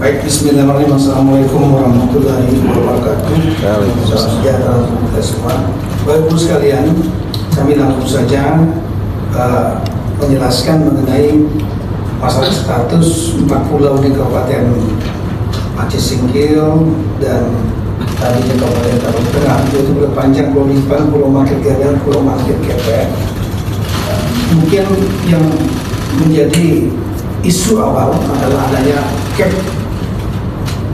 Baik, bismillahirrahmanirrahim. Assalamualaikum warahmatullahi wabarakatuh. Salam sejahtera untuk kita semua. Bapak Ibu sekalian, kami langsung saja menjelaskan mengenai masalah status 4 pulau di Kabupaten Aceh Singkil dan tadi di Kabupaten Tarung Tengah, yaitu Pulau Panjang, Pulau Lipan, Pulau Market Gadang, Pulau Market Kepek. Mungkin yang menjadi isu awal adalah adanya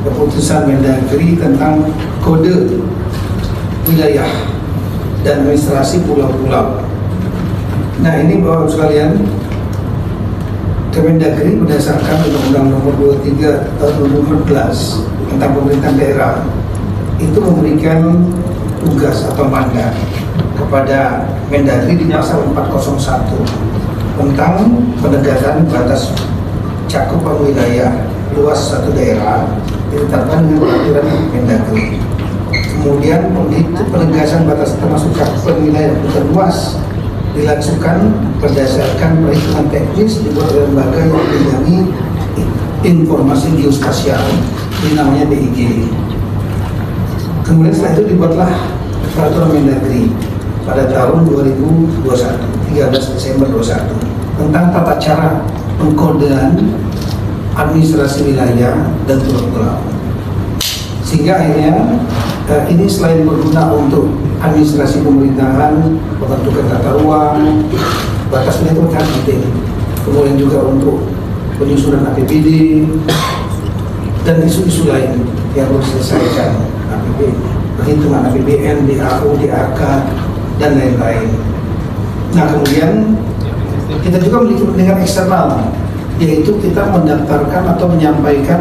keputusan Mendagri tentang kode wilayah dan administrasi pulau-pulau. Nah, ini Bapak sekalian, Kemendagri berdasarkan Undang-Undang Nomor 23 Tahun 2014 tentang pemerintahan daerah itu memberikan tugas atau mandat kepada Mendagri di pasal 401 tentang penegakan batas cakupan wilayah luas satu daerah ditetapkan dengan peraturan Mendagri. Kemudian penegasan batas termasuk cakupan wilayah luas dilakukan berdasarkan perhitungan teknis dibuat oleh lembaga yang membidangi informasi geospasial, ini namanya BIG. Kemudian setelah itu dibuatlah peraturan Mendagri pada tahun 2021, 13 Desember 2021 tentang tata cara pengkodean administrasi wilayah dan pulau-pulau. Sehingga akhirnya ini selain berguna untuk administrasi pemerintahan, pembentukan tata ruang, batas wilayah itu sangat penting. Kemudian juga untuk penyusunan APBD dan isu-isu lain yang harus diselesaikan, APBD, perhitungan APBN, DAU, DAK, dan lain-lain. Nah, kemudian kita juga memiliki kepentingan eksternal, yaitu kita mendaftarkan atau menyampaikan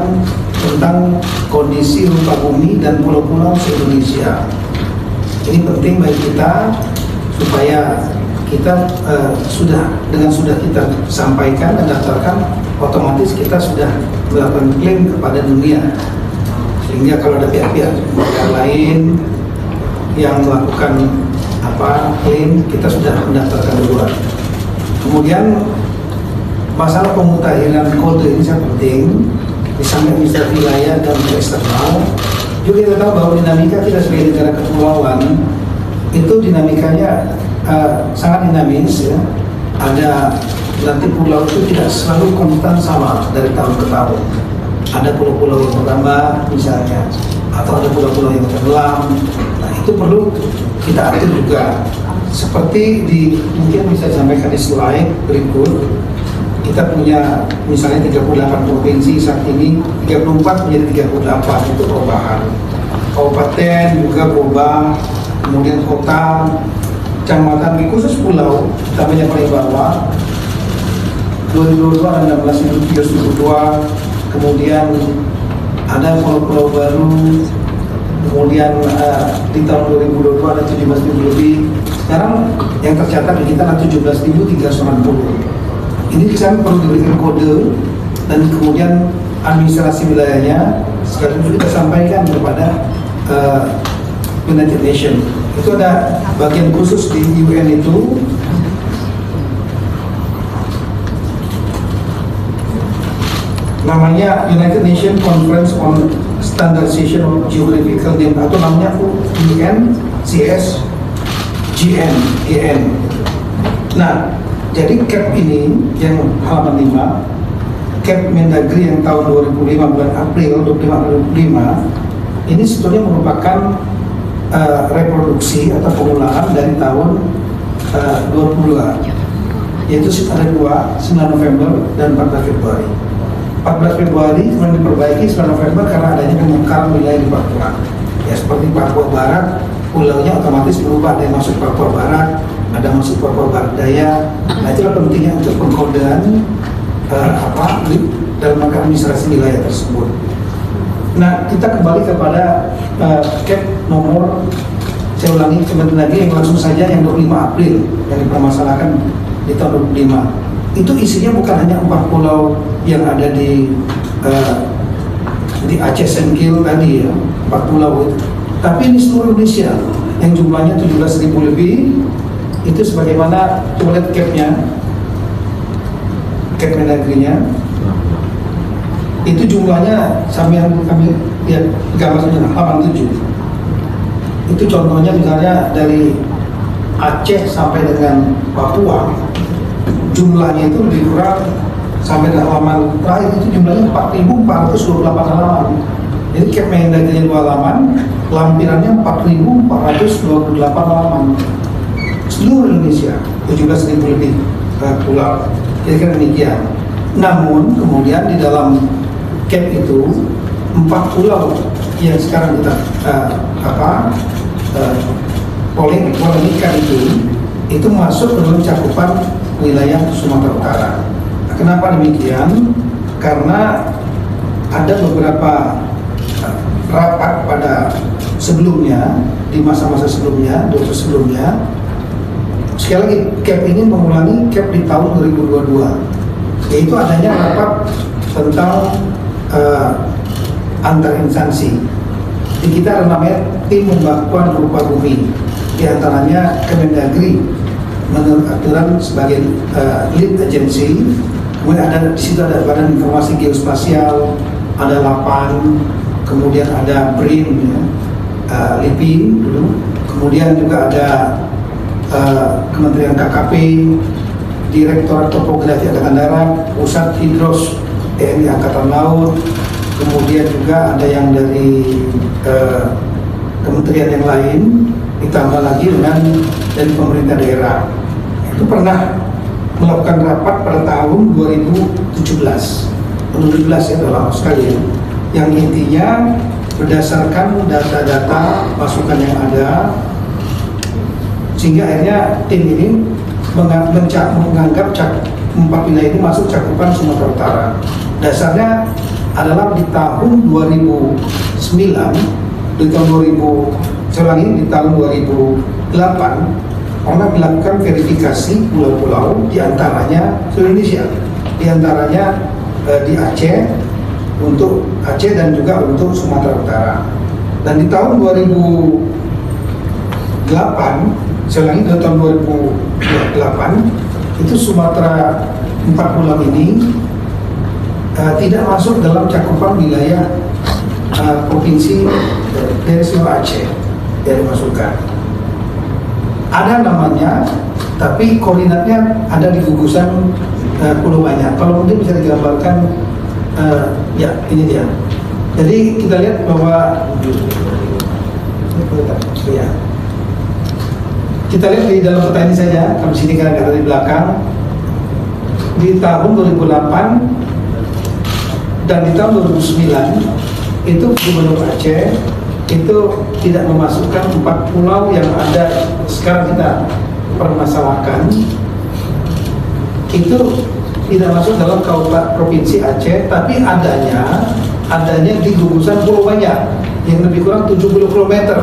tentang kondisi rupa bumi dan pulau-pulau se-Indonesia. Ini penting bagi kita supaya kita sudah kita sampaikan dan daftarkan, otomatis kita sudah melakukan klaim kepada dunia. Sehingga kalau ada pihak-pihak lain yang melakukan klaim, kita sudah mendaftarkan duluan. Kemudian masalah pemutakhiran kode ini sangat penting di samping administrasi wilayah dan eksternal. Juga kita tahu bahwa dinamika kita sebagai negara kepulauan itu dinamikanya sangat dinamis, ya. Ada nanti pulau itu tidak selalu konstan sama dari tahun ke tahun. Ada pulau-pulau yang bertambah misalnya, atau ada pulau-pulau yang tenggelam. Nah, itu perlu kita atur juga. Seperti mungkin bisa disampaikan di slide berikut. Kita punya misalnya 38 provinsi saat ini, 34 menjadi 38 itu perubahan. Kabupaten juga berubah, kemudian kota, kecamatan, khusus pulau, utamanya paling bawah. 2022 ada 16 itu 32, kemudian ada pulau-pulau baru, kemudian di tahun 2022 ada 17.000 lebih. Sekarang yang tercatat di kita ada 17.390. Ini kan perlu diberikan kode dan kemudian administrasi wilayahnya sekaligus kita sampaikan kepada United Nations. Itu ada bagian khusus di UN itu. Namanya United Nations Conference on Standardization of Geographical Name atau namanya UNCS GN. Nah, jadi CAP ini yang halaman 5, CAP Mendagri yang tahun 2005 bulan April 2005 ini sebetulnya merupakan reproduksi atau pengulangan dari tahun 22, yaitu ada 9 November dan 14 Februari. 14 Februari kemudian diperbaiki 9 November karena adanya pemekaran wilayah di Papua. Ya, seperti Papua Barat, pulaunya otomatis berubah, ada yang masuk Papua Barat, ada masuk Papua Barat Daya. Nah, itulah pentingnya untuk pengkodean dalam rangka administrasi wilayah tersebut. Nah, kita kembali kepada CAP nomor, saya ulangi kembali lagi yang langsung saja yang 25 April yang dipermasalahkan di tahun 25. Itu isinya bukan hanya 4 pulau yang ada di Aceh Singkil tadi, ya, 4 pulau itu, tapi ini seluruh Indonesia yang jumlahnya 17.000 lebih. Itu sebagaimana tulis CAP-nya, CAP Mendagri-nya. Itu jumlahnya sampai yang kami lihat gambarnya halaman 7. Itu contohnya misalnya dari Aceh sampai dengan Papua, jumlahnya itu lebih kurang sampai ke halaman terakhir itu jumlahnya 4.428 halaman. Jadi Kemendagri 2 halaman, lampirannya 4.428 halaman. Seluruh Indonesia 17.000 lebih pulau. Kira-kira demikian. Namun kemudian di dalam CAP itu 4 pulau yang sekarang kita polemikan itu masuk ke dalam cakupan wilayah Sumatera Utara. Nah, kenapa demikian? Karena ada beberapa rapat pada sebelumnya, di masa-masa sebelumnya, 2 sebelumnya. Sekali lagi, CAP ini mengulangi CAP di tahun 2022, yaitu adanya rapat tentang antar instansi. Di kita ada namanya tim pembakuan rupa bumi, di antaranya Kemendagri menurut aturan sebagai lead agency. Kemudian ada di situ ada Badan Informasi Geospasial, ada LAPAN, kemudian ada BRIN, ya, LIPI dulu, kemudian juga ada Kementerian KKP, Direktorat Topografi Angkatan Darat, Pusat Hidros TNI Angkatan Laut, kemudian juga ada yang dari kementerian yang lain, ditambah lagi dengan dari pemerintah daerah. Itu pernah melakukan rapat pada tahun 2017 ya, udah lama sekali ya. Yang intinya berdasarkan data-data masukan yang ada, sehingga akhirnya tim ini menganggap 4 wilayah itu masuk cakupan Sumatera Utara. Dasarnya adalah di tahun 2009, di tahun 2008 pernah dilakukan verifikasi pulau-pulau, diantaranya seluruh Indonesia, diantaranya di Aceh, untuk Aceh dan juga untuk Sumatera Utara. Dan di tahun 2008, selain di tahun 2008 itu Sumatera 4 pulau ini tidak masuk dalam cakupan wilayah provinsi dari seluruh Aceh yang dimasukkan. Ada namanya, tapi koordinatnya ada di gugusan Pulau Banyak. Kalau mungkin bisa digambarkan, ya ini dia. Jadi kita lihat bahwa ya, kita lihat di dalam peta ini saja. Kalau sini kan ada di belakang, di tahun 2008 dan di tahun 2009 itu Gubernur Aceh itu tidak memasukkan 4 pulau yang ada sekarang kita permasalahkan, itu tidak masuk dalam kabupaten provinsi Aceh, tapi adanya di gugusan Pulau Banyak yang lebih kurang 70 km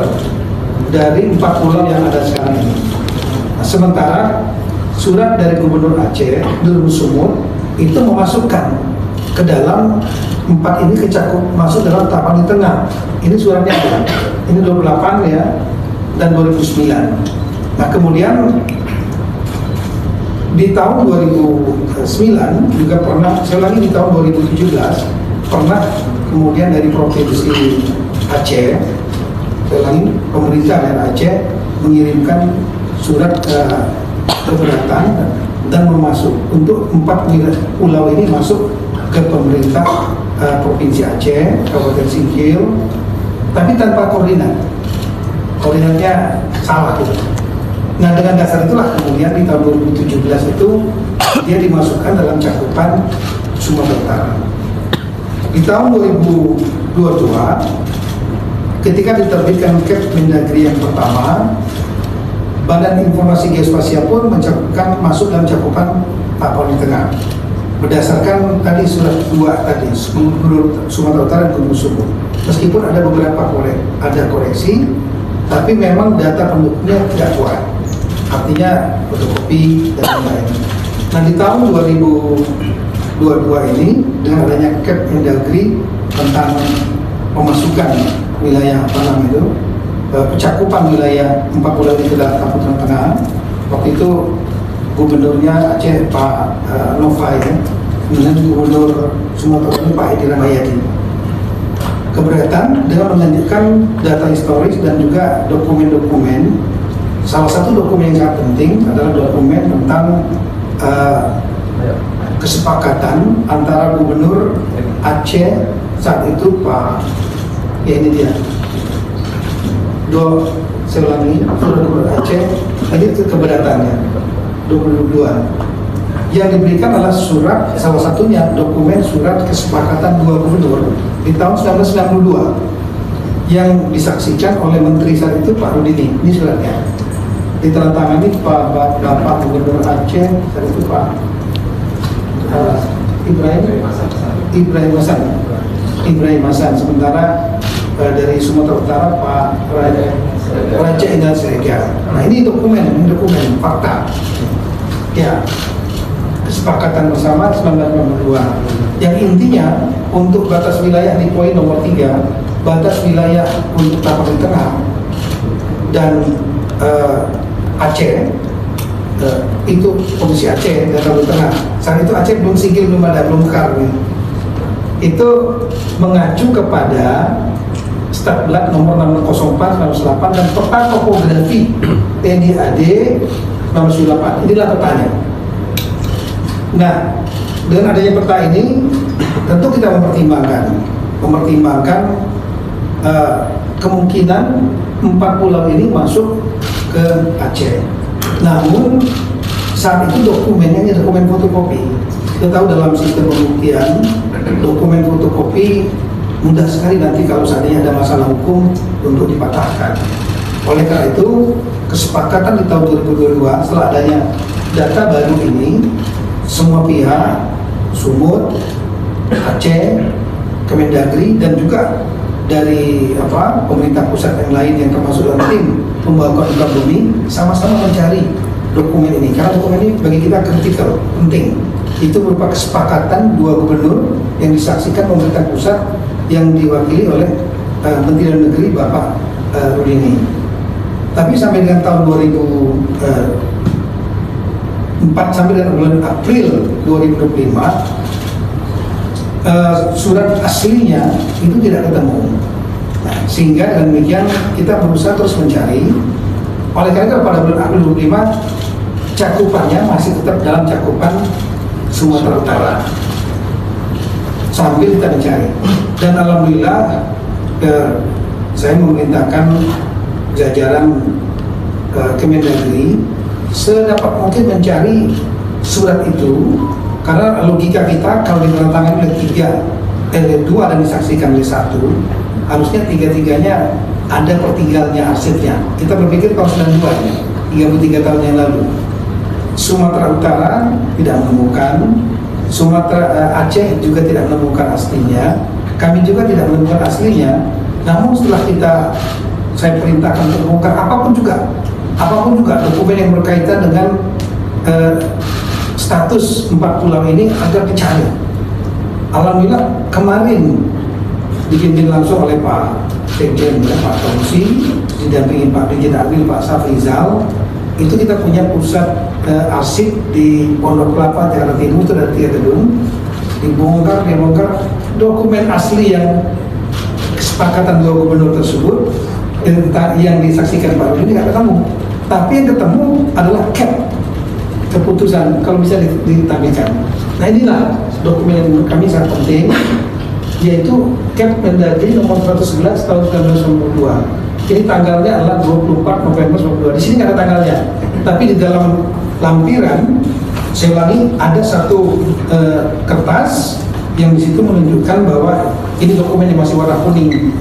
dari 4 pulau yang ada sekarang ini. Nah, sementara surat dari Gubernur Aceh Nurul Sumur itu memasukkan ke dalam 4 ini masuk dalam tahapan di tengah. Ini suratnya ada. Ini 28 ya, dan 2009. Nah kemudian di tahun 2009 juga pernah, saya lagi di tahun 2017 pernah kemudian dari provinsi Aceh, saya lagi pemerintah daerah Aceh mengirimkan surat keberatan dan memasuk untuk 4 pulau ini masuk ke pemerintah provinsi Aceh, Kabupaten Singkil, tapi tanpa koordinatnya salah gitu. Nah dengan dasar itulah kemudian di tahun 2017 itu dia dimasukkan dalam cakupan Sumatera Utara. Di tahun 2022 ketika diterbitkan CAP Mendagri yang pertama, Badan Informasi Geospasial pun masuk dalam cakupan Papua Tengah. Berdasarkan tadi surat 2 tadi, Sumatera Utara dan Gunung Sumur. Meskipun ada beberapa koreksi, tapi memang data pendukungnya tidak kuat. Artinya fotokopi dan lain-lain. Nah di tahun 2022 ini dengan adanya CAP Mendagri tentang pemasukan wilayah cakupan wilayah 4 pulau di Kalimantan Tengah, waktu itu Gubernurnya Aceh Pak Nova ya, dengan Gubernur Sumatera Utara Pak Edi Rahmayadi. Keberatan dengan menunjukkan data historis dan juga dokumen-dokumen. Salah satu dokumen yang sangat penting adalah dokumen tentang kesepakatan antara Gubernur Aceh saat itu Pak, ya ini dia, saya ulangi, Gubernur Aceh, tadi itu keberatannya 22. Yang diberikan adalah surat, salah satunya dokumen surat kesepakatan dua gubernur di tahun 1992 yang disaksikan oleh Menteri saat itu Pak Rudini. Ini suratnya ditandatangani Bapak Gubernur Aceh saat itu Pak Ibrahim Hasan. Sementara dari Sumatera Utara Pak Raja Indah Siregar. Nah ini dokumen fakta ya, kesepakatan bersama 1992 yang intinya untuk batas wilayah di poin nomor 3, batas wilayah untuk Tapanuli Tengah dan Aceh, itu Provinsi Aceh dan Tapanuli Tengah. Saat itu Aceh belum sigil, belum mekar. Itu mengacu kepada Statblad nomor 604 98 dan peta topografi TNI-AD 908. Inilah petanya. Nah, dengan adanya peta ini tentu kita mempertimbangkan kemungkinan 4 pulau ini masuk ke Aceh. Namun saat itu dokumennya ini dokumen fotokopi. Kita tahu dalam sistem pembuktian dokumen fotokopi mudah sekali nanti kalau seandainya ada masalah hukum untuk dipatahkan. Oleh karena itu kesepakatan di tahun 2022 setelah adanya data baru ini, semua pihak, Sumut, Aceh, Kemendagri dan juga dari pemerintah pusat yang lain yang termasuk dalam tim pembangunan muka bumi sama-sama mencari dokumen ini karena dokumen ini bagi kita kritikal, penting. Itu berupa kesepakatan dua gubernur yang disaksikan pemerintah pusat yang diwakili oleh Menteri Dalam Negeri Bapak Rudini. Tapi sampai dengan tahun 2004 sampai dengan bulan April 2025 surat aslinya itu tidak ketemu. Nah, sehingga dengan demikian kita berusaha terus mencari. Oleh karena itu pada bulan April 2025 cakupannya masih tetap dalam cakupan Sumatera Utara sambil kita mencari. Dan alhamdulillah saya memerintahkan jajaran Kemendagri sedapat mungkin mencari surat itu, karena logika kita kalau ditandatangani oleh 2 dan disaksikan oleh 1, harusnya 3-3-nya ada pertinggalnya arsipnya. Kita berpikir tahun 92 ya, 33 tahun yang lalu. Sumatera Utara tidak menemukan, Aceh juga tidak menemukan aslinya, kami juga tidak menemukan aslinya. Namun setelah saya perintahkan untuk membongkar apapun juga dokumen yang berkaitan dengan status 4 pulau ini agar dicari. Alhamdulillah kemarin dipimpin langsung oleh Pak Sekjen, Pak Tongsi, didampingi Pak Dirjen Agri, Pak Safrizal. Itu kita punya pusat arsip di Pondok Kelapa, Jakarta Timur, itu ada 3 gedung. Dibongkar dokumen asli yang kesepakatan 2 gubernur tersebut yang disaksikan Pak Rudi tidak ketemu. Tapi yang ketemu adalah cap keputusan, kalau bisa ditampilkan. Nah inilah dokumen yang menurut kami sangat penting, yaitu cap Mendagri nomor 111 tahun 1992. Jadi tanggalnya adalah 24 November 1992. Di sini nggak ada tanggalnya, tapi di dalam lampiran saya ulangi ada satu kertas yang di situ menunjukkan bahwa ini dokumen yang masih warna kuning.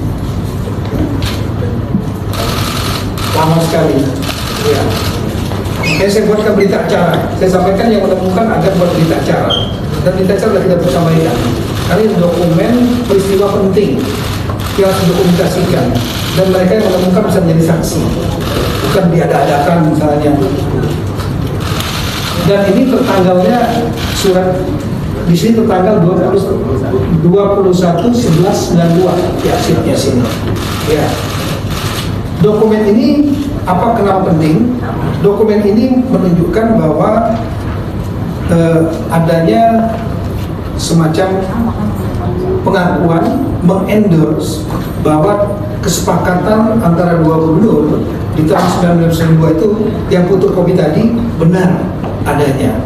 Lama sekali. Ya. Saya buatkan berita acara. Saya sampaikan yang menemukan agar buat berita acara. Dan berita acara sudah kita sampaikan. Karena ini dokumen peristiwa penting yang harus didokumentasikan. Dan mereka yang menemukan bisa menjadi saksi. Bukan diada-adakan misalnya. Dan ini tertanggalnya surat di sini tertanggal 21/11/92 di arsipnya sini. Ya. Dokumen ini kenapa penting? Dokumen ini menunjukkan bahwa adanya semacam pengakuan mengendorse bahwa kesepakatan antara dua gubernur di tahun 1992 itu yang fotokopi tadi benar adanya.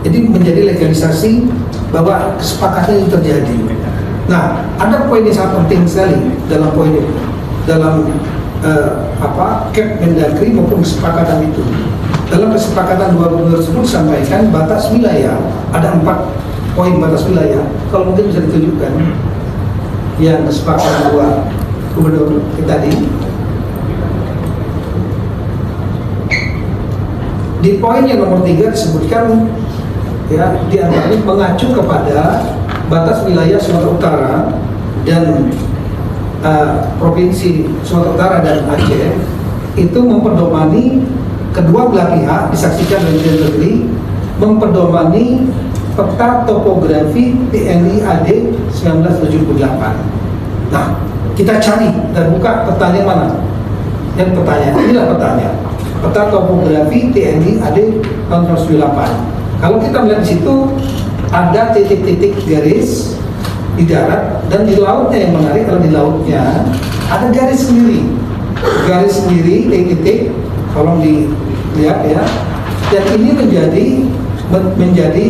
Jadi menjadi legalisasi bahwa kesepakatan itu terjadi. Nah, ada poin yang sangat penting sekali dalam poin itu, dalam Kep Mendagri maupun kesepakatan itu. Dalam kesepakatan dua gubernur tersebut disampaikan batas wilayah, ada 4 poin batas wilayah. Kalau mungkin bisa ditunjukkan yang kesepakatan dua gubernur tadi. Di poin yang nomor 3 disebutkan ya, diantaranya mengacu kepada batas wilayah Sumatera Utara dan Provinsi Sumatera Utara dan Aceh itu memperdomani kedua belah pihak disaksikan oleh negeri memperdomani peta topografi TNI AD 1978. Nah, kita cari dan buka petanya mana? Yang petanya, inilah petanya. Peta topografi TNI AD tahun 1978. Kalau kita melihat di situ ada titik-titik garis di darat dan di lautnya. Yang menarik kalau di lautnya ada garis sendiri, titik-titik, tolong dilihat ya. Dan ini menjadi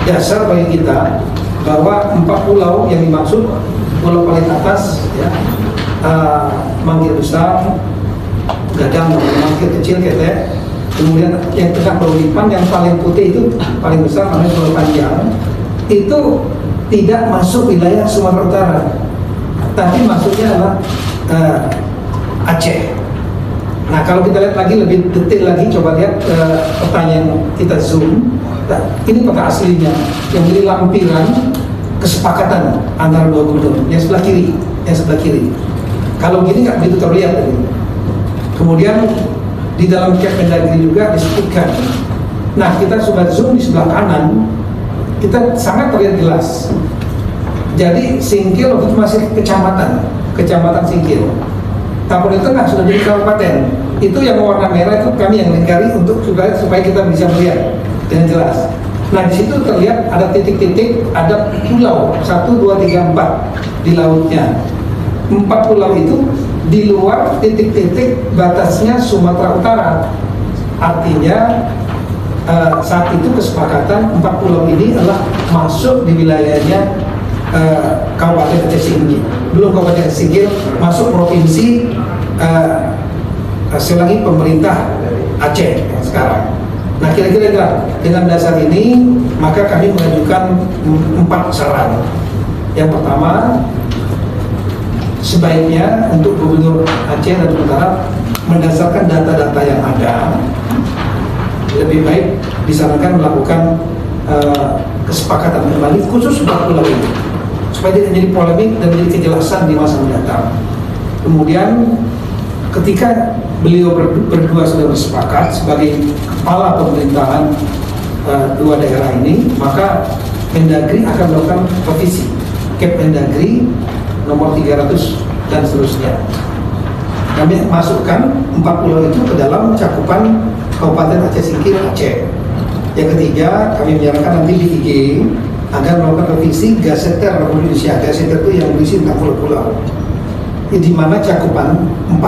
dasar bagi kita bahwa 4 pulau yang dimaksud, pulau paling atas ya, Mangkir Besar, Gadang, Mangkir Kecil, Ketek. Kemudian yang tengah Pulau Lipan yang paling putih itu paling besar namanya Pulau Panjang, itu tidak masuk wilayah Sumatera Utara, tapi masuknya adalah Aceh. Nah, kalau kita lihat lagi lebih detail lagi, coba lihat pertanyaan kita zoom. Nah, ini peta aslinya yang menjadi lampiran kesepakatan antara dua gubernur. Yang sebelah kiri. Kalau gini nggak begitu terlihat tadi. Kemudian di dalam Kep Mendagri juga disebutkan. Nah, kita sudah zoom di sebelah kanan, kita sangat terlihat jelas. Jadi Singkil waktu itu masih kecamatan Singkil. Tapon itu tengah sudah jadi kabupaten. Itu yang warna merah itu kami yang lingkari untuk supaya kita bisa melihat dengan jelas. Nah, di situ terlihat ada titik-titik, ada pulau 1, 2, 3, 4 di lautnya. 4 pulau itu di luar titik-titik batasnya Sumatera Utara. Artinya saat itu kesepakatan 4 pulau ini adalah masuk di wilayahnya Kabupaten Aceh Singkil. Belum Kabupaten Aceh Singkil, masuk provinsi selagi pemerintah Aceh sekarang. Nah, kira-kira dengan dasar ini maka kami mengajukan 4 saran. Yang pertama, sebaiknya untuk Gubernur Aceh dan Utara mendasarkan data-data yang ada, lebih baik disarankan melakukan kesepakatan kembali khusus untuk pulau ini supaya tidak jadi polemik dan jadi kejelasan di masa mendatang. Kemudian ketika beliau berdua sudah bersepakat sebagai kepala pemerintahan dua daerah ini, maka Mendagri akan melakukan revisi Kep Mendagri nomor 300 dan seterusnya. Kami masukkan 4 pulau itu ke dalam cakupan Kabupaten Aceh Singkil, Aceh. Yang ketiga, kami menyarankan nanti di IG agar melakukan revisi Gaseter Republik Indonesia. Gaseter itu yang berisi 60 pulau. Di mana cakupan 4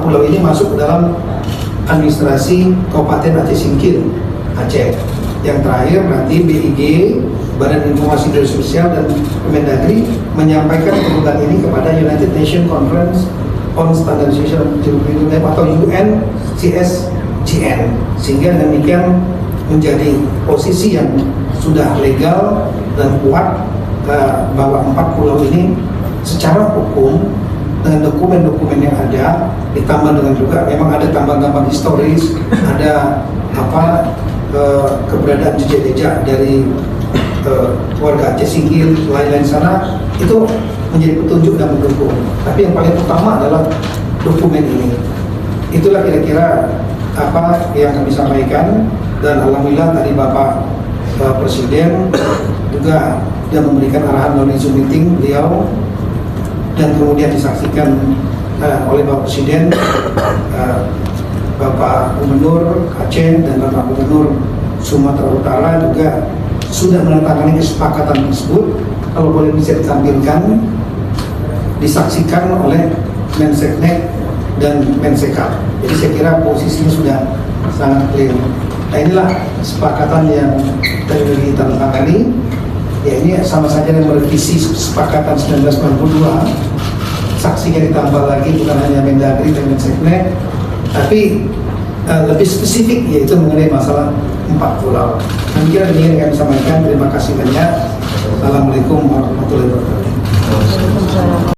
pulau ini masuk ke dalam administrasi Kabupaten Aceh Singkil, Aceh. Yang terakhir nanti BIG, Badan Informasi dan Sosial dan Mendagri menyampaikan kebutuhan ini kepada United Nations Conference on Standardization atau UNCSGN, sehingga dengan demikian menjadi posisi yang sudah legal dan kuat bahwa 4 pulau ini secara hukum dengan dokumen-dokumen yang ada, ditambah dengan juga memang ada tambang-tambang historis, ada keberadaan jejak-jejak dari warga Aceh Singkil, lain-lain sana, itu menjadi petunjuk dan mendukung. Tapi yang paling utama adalah dokumen ini. Itulah kira-kira apa yang kami sampaikan, dan alhamdulillah tadi Bapak Presiden juga sudah memberikan arahan melalui Zoom meeting beliau, dan kemudian disaksikan oleh Bapak Presiden, Bapak Gubernur Aceh dan Bapak Gubernur Sumatera Utara juga sudah menandatangani kesepakatan tersebut. Kalau boleh bisa ditampilkan, disaksikan oleh Menseknek dan Mensekap. Jadi saya kira posisinya sudah sangat clear. Nah inilah kesepakatan yang tadi ditandatangani. Ya ini sama saja dengan merevisi kesepakatan 1992. Saksinya ditambah lagi, bukan hanya Mendagri dan Menseknek, tapi lebih spesifik, yaitu mengenai masalah 4 pulau. Demikian yang kami sampaikan. Terima kasih banyak. Assalamualaikum warahmatullahi wabarakatuh.